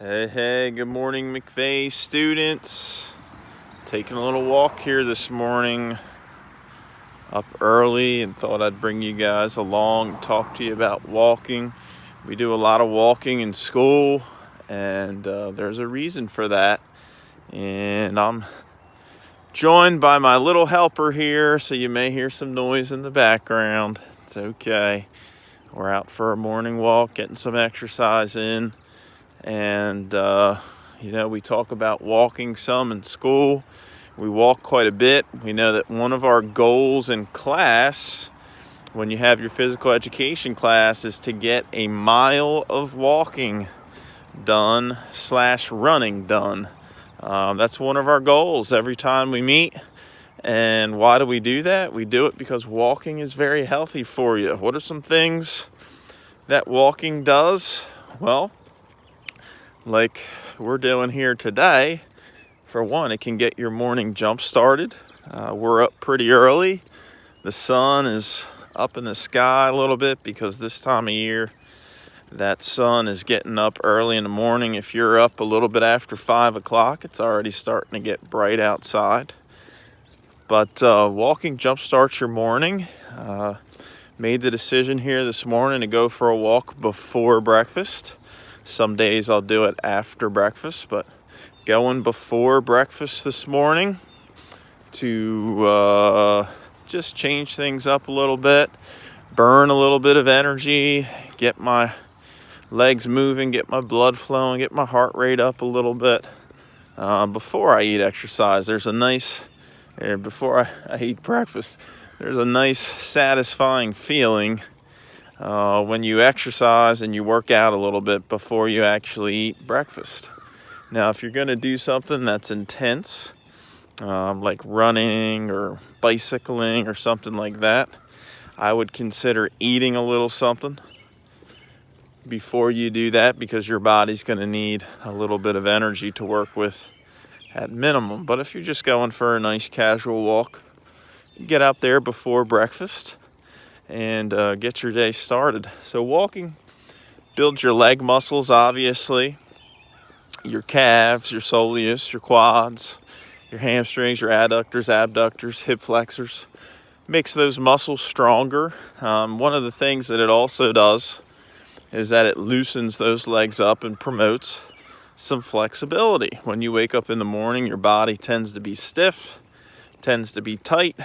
Hey, good morning, McVeigh students. Taking a little walk here this morning, up early, and thought I'd bring you guys along and talk to you about walking. We do a lot of walking in school, and there's a reason for that. And I'm joined by my little helper here, so you may hear some noise in the background. It's okay. We're out for a morning walk, getting some exercise in. And, we talk about walking some in school. We walk quite a bit. We know that one of our goals in class, when you have your physical education class, is to get a mile of walking done / running done. That's one of our goals every time we meet. And why do we do that? We do it because walking is very healthy for you. What are some things that walking does? Well, like we're doing here today, for one, it can get your morning jump started. We're up pretty early. The sun is up in the sky a little bit because this time of year, that sun is getting up early in the morning. If you're up a little bit after 5 o'clock, it's already starting to get bright outside. But walking jump starts your morning. Made the decision here this morning to go for a walk before breakfast. Some days I'll do it after breakfast, but going before breakfast this morning to just change things up a little bit, burn a little bit of energy, get my legs moving, get my blood flowing, get my heart rate up a little bit before I eat exercise. Before I eat breakfast, there's a nice satisfying feeling when you exercise and you work out a little bit before you actually eat breakfast. Now, if you're going to do something that's intense, like running or bicycling or something like that, I would consider eating a little something before you do that, because your body's going to need a little bit of energy to work with at minimum. But if you're just going for a nice casual walk, get out there before breakfast and get your day started. So walking builds your leg muscles, obviously, your calves, your soleus, your quads, your hamstrings, your adductors, abductors, hip flexors. Makes those muscles stronger. One of the things that it also does is that it loosens those legs up and promotes some flexibility. When you wake up in the morning, your body tends to be stiff, tends to be tight.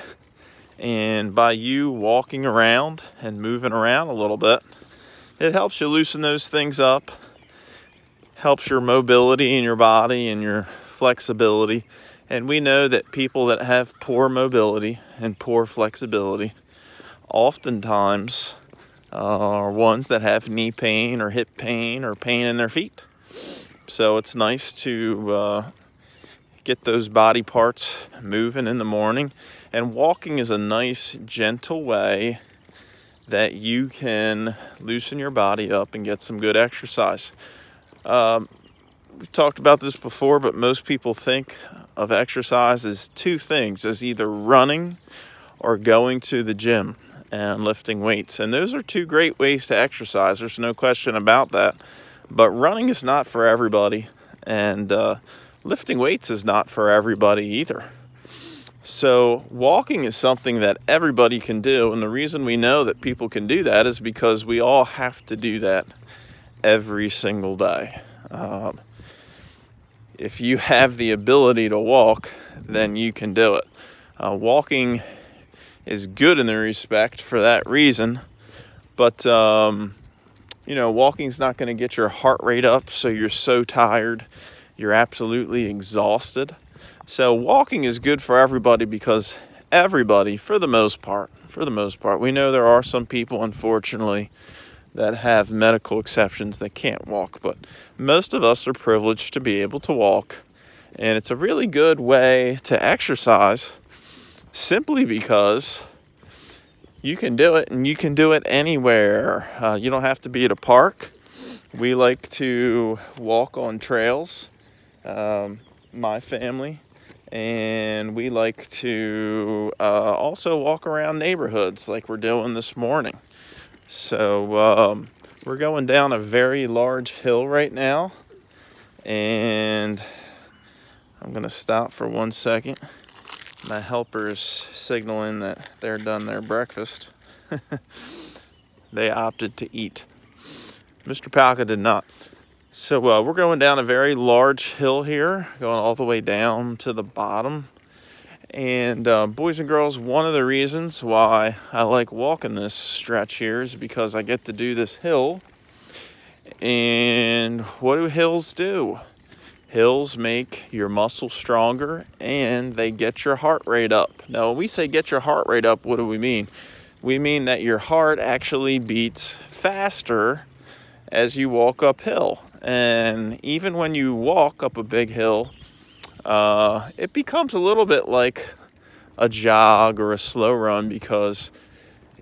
And by you walking around and moving around a little bit, it helps you loosen those things up, helps your mobility in your body and your flexibility. And we know that people that have poor mobility and poor flexibility oftentimes are ones that have knee pain or hip pain or pain in their feet. So it's nice to get those body parts moving in the morning. And walking is a nice, gentle way that you can loosen your body up and get some good exercise. We've talked about this before, but most people think of exercise as two things, as either running or going to the gym and lifting weights. And those are two great ways to exercise. There's no question about that. But running is not for everybody, and lifting weights is not for everybody either. So walking is something that everybody can do, and the reason we know that people can do that is because we all have to do that every single day. If you have the ability to walk, then you can do it. Walking is good in the respect for that reason, but walking's not going to get your heart rate up so you're so tired, you're absolutely exhausted. So walking is good for everybody, because everybody, for the most part, we know there are some people, unfortunately, that have medical exceptions that can't walk, but most of us are privileged to be able to walk. And it's a really good way to exercise, simply because you can do it, and you can do it anywhere. You don't have to be at a park. We like to walk on trails, my family, and we like to also walk around neighborhoods like we're doing this morning. So we're going down a very large hill right now, And I'm gonna stop for 1 second. My helper's signaling that they're done their breakfast. They opted to eat. Mr. Palka did not. So we're going down a very large hill here, going all the way down to the bottom. And boys and girls, one of the reasons why I like walking this stretch here is because I get to do this hill. And what do hills do? Hills make your muscles stronger and they get your heart rate up. Now, when we say get your heart rate up, what do we mean? We mean that your heart actually beats faster as you walk uphill. And even when you walk up a big hill, it becomes a little bit like a jog or a slow run because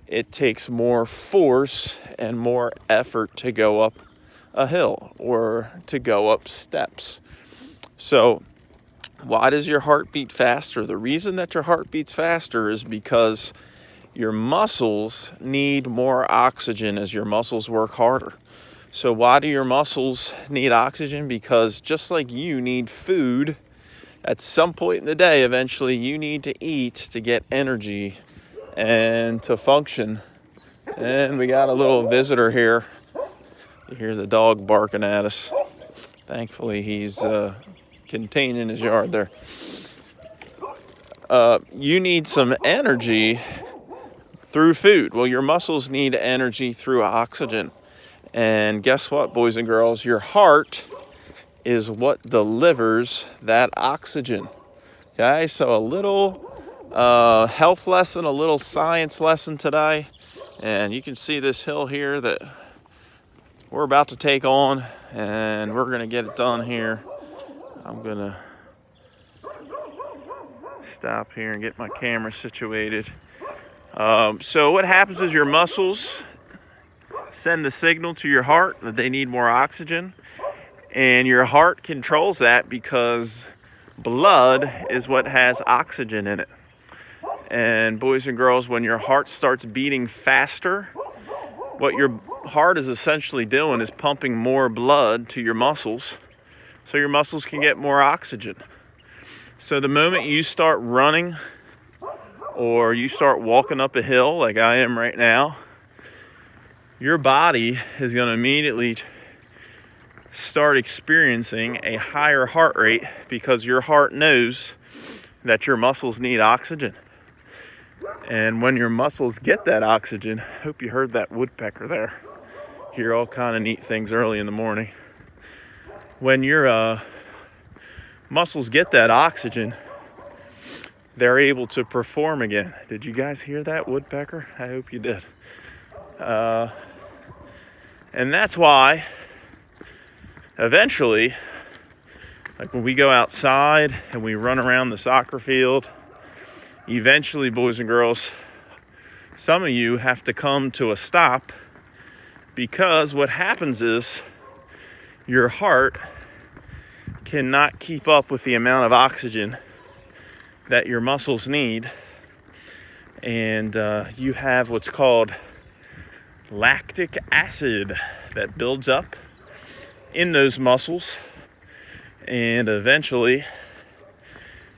it takes more force and more effort to go up a hill or to go up steps. So why does your heart beat faster? The reason that your heart beats faster is because your muscles need more oxygen as your muscles work harder. So why do your muscles need oxygen? Because just like you need food, at some point in the day, eventually you need to eat to get energy and to function. And we got a little visitor here. You hear the dog barking at us. Thankfully, he's contained in his yard there. You need some energy through food. Well, your muscles need energy through oxygen. And guess what, boys and girls? Your heart is what delivers that oxygen. Okay, so a little health lesson, a little science lesson today. And you can see this hill here that we're about to take on, and we're gonna get it done here. I'm gonna stop here and get my camera situated. So what happens is your muscles send the signal to your heart that they need more oxygen, and your heart controls that because blood is what has oxygen in it. And boys and girls, when your heart starts beating faster, what your heart is essentially doing is pumping more blood to your muscles so your muscles can get more oxygen. So the moment you start running or you start walking up a hill like I am right now, your body is going to immediately start experiencing a higher heart rate because your heart knows that your muscles need oxygen. And when your muscles get that oxygen, hope you heard that woodpecker there. Hear all kind of neat things early in the morning. When your muscles get that oxygen, they're able to perform again. Did you guys hear that woodpecker? I hope you did. And that's why eventually, like when we go outside and we run around the soccer field, eventually, boys and girls, some of you have to come to a stop because what happens is your heart cannot keep up with the amount of oxygen that your muscles need, and you have what's called lactic acid that builds up in those muscles, and eventually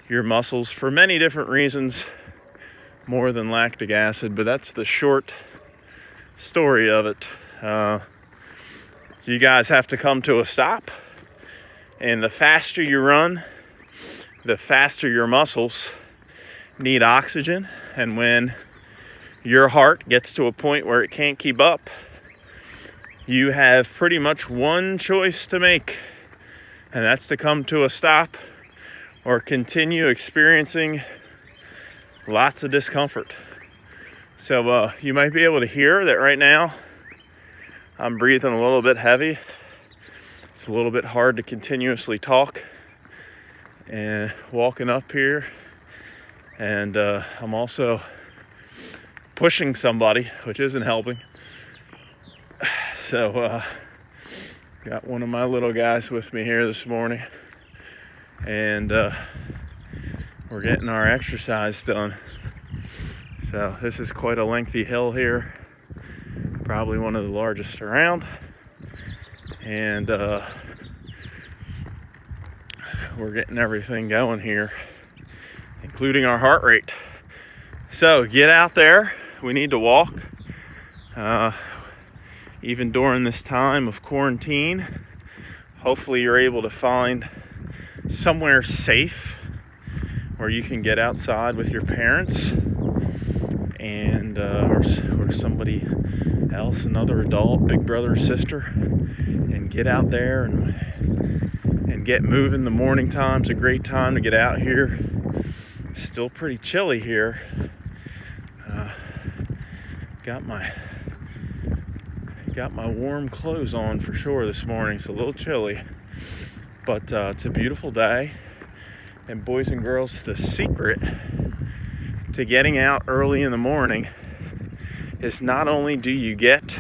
your muscles, for many different reasons, more than lactic acid, but that's the short story of it. You guys have to come to a stop, and the faster you run, the faster your muscles need oxygen. And when your heart gets to a point where it can't keep up, you have pretty much one choice to make, and that's to come to a stop or continue experiencing lots of discomfort. So you might be able to hear that right now I'm breathing a little bit heavy. It's a little bit hard to continuously talk and walking up here, and I'm also pushing somebody, which isn't helping. So got one of my little guys with me here this morning, and we're getting our exercise done. So this is quite a lengthy hill here, probably one of the largest around, and we're getting everything going here, including our heart rate. So get out there. We need to walk. Even during this time of quarantine, hopefully you're able to find somewhere safe where you can get outside with your parents and or somebody else, another adult, big brother or sister, and get out there and get moving. The morning time's a great time to get out here. It's still pretty chilly here. Got my warm clothes on for sure this morning. It's a little chilly, but it's a beautiful day. And boys and girls, the secret to getting out early in the morning is not only do you get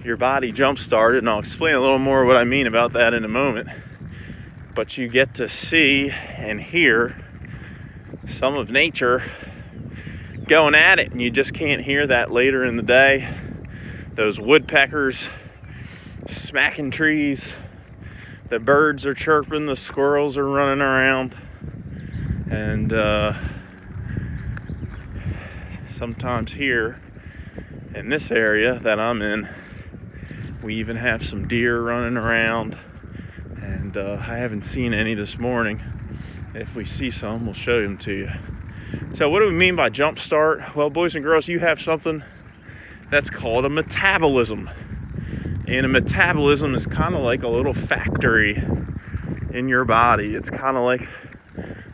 your body jump started, and I'll explain a little more what I mean about that in a moment, but you get to see and hear some of nature going at it, and you just can't hear that later in the day. Those woodpeckers smacking trees, the birds are chirping, the squirrels are running around, and sometimes here in this area that I'm in, we even have some deer running around, and I haven't seen any this morning. If we see some, we'll show them to you. So what do we mean by jump start? Well, boys and girls, you have something that's called a metabolism. And a metabolism is kind of like a little factory in your body. It's kind of like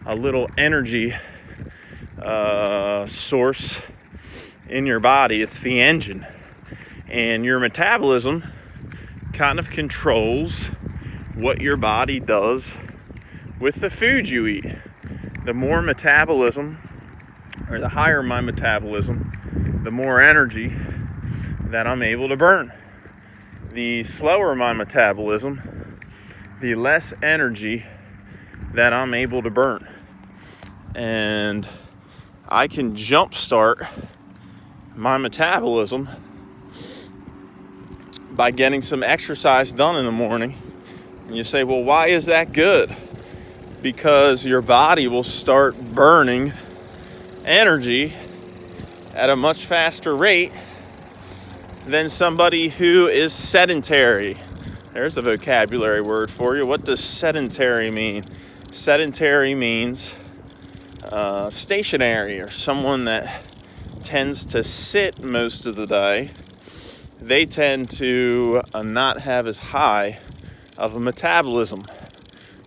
a little energy source in your body. It's the engine. And your metabolism kind of controls what your body does with the food you eat. The more metabolism, or the higher my metabolism, the more energy that I'm able to burn. The slower my metabolism, the less energy that I'm able to burn. And I can jumpstart my metabolism by getting some exercise done in the morning. And you say, well, why is that good? Because your body will start burning energy at a much faster rate than somebody who is sedentary. There's a vocabulary word for you. What does sedentary mean? Sedentary means stationary, or someone that tends to sit most of the day. They tend to not have as high of a metabolism.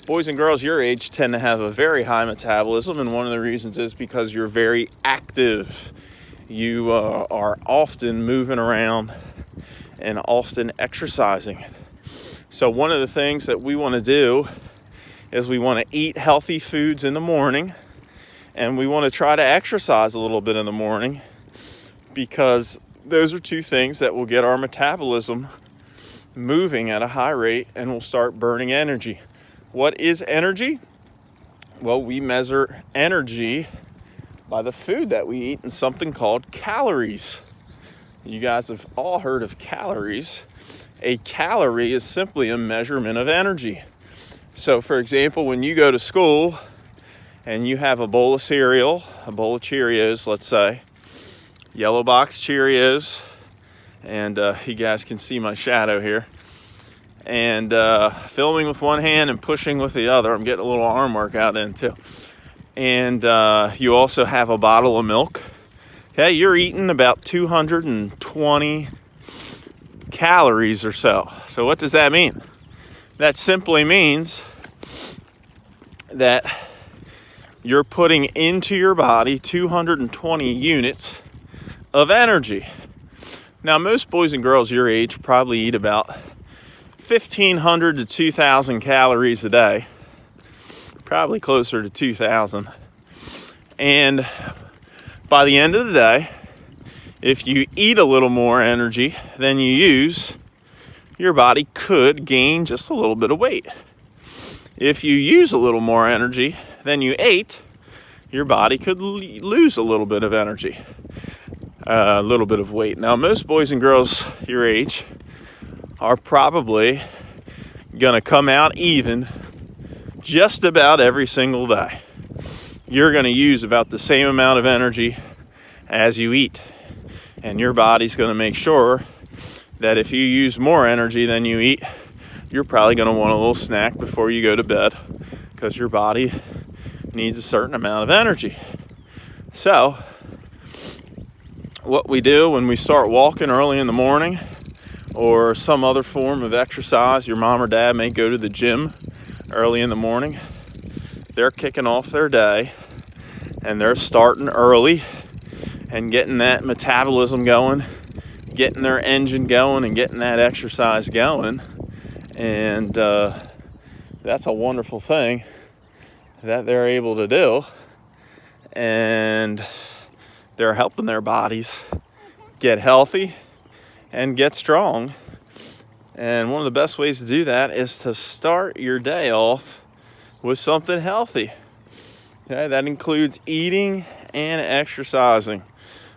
Boys and girls your age tend to have a very high metabolism, and one of the reasons is because you're very active. You are often moving around and often exercising. So one of the things that we want to do is we want to eat healthy foods in the morning, and we want to try to exercise a little bit in the morning, because those are two things that will get our metabolism moving at a high rate, and we'll start burning energy. What is energy? Well, we measure energy by the food that we eat in something called calories. You guys have all heard of calories. A calorie is simply a measurement of energy. So, for example, when you go to school and you have a bowl of cereal, a bowl of Cheerios, let's say, yellow box Cheerios, and you guys can see my shadow here, and filming with one hand and pushing with the other. I'm getting a little arm workout in too. And you also have a bottle of milk. Okay, you're eating about 220 calories or so. So what does that mean? That simply means that you're putting into your body 220 units of energy. Now, most boys and girls your age probably eat about 1,500 to 2,000 calories a day, probably closer to 2,000. And by the end of the day, if you eat a little more energy than you use, your body could gain just a little bit of weight. If you use a little more energy than you ate, your body could lose a little bit of energy, a little bit of weight. Now, most boys and girls your age are probably gonna come out even just about every single day, you're going to use about the same amount of energy as you eat. And your body's going to make sure that if you use more energy than you eat, you're probably going to want a little snack before you go to bed, because your body needs a certain amount of energy. So what we do when we start walking early in the morning, or some other form of exercise, your mom or dad may go to the gym early in the morning. They're kicking off their day and they're starting early and getting that metabolism going, getting their engine going and getting that exercise going. And that's a wonderful thing that they're able to do. And they're helping their bodies get healthy and get strong. And one of the best ways to do that is to start your day off with something healthy. Okay, that includes eating and exercising.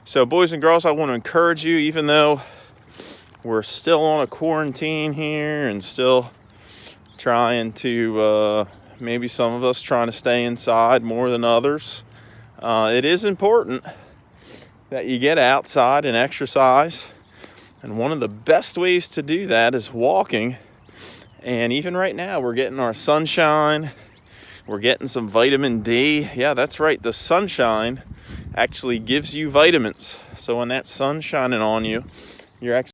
So boys and girls, I want to encourage you, even though we're still on a quarantine here and still trying to, maybe some of us trying to stay inside more than others, it is important that you get outside and exercise. And one of the best ways to do that is walking. And even right now, we're getting our sunshine. We're getting some vitamin D. Yeah, that's right. The sunshine actually gives you vitamins. So when that sun's shining on you, you're actually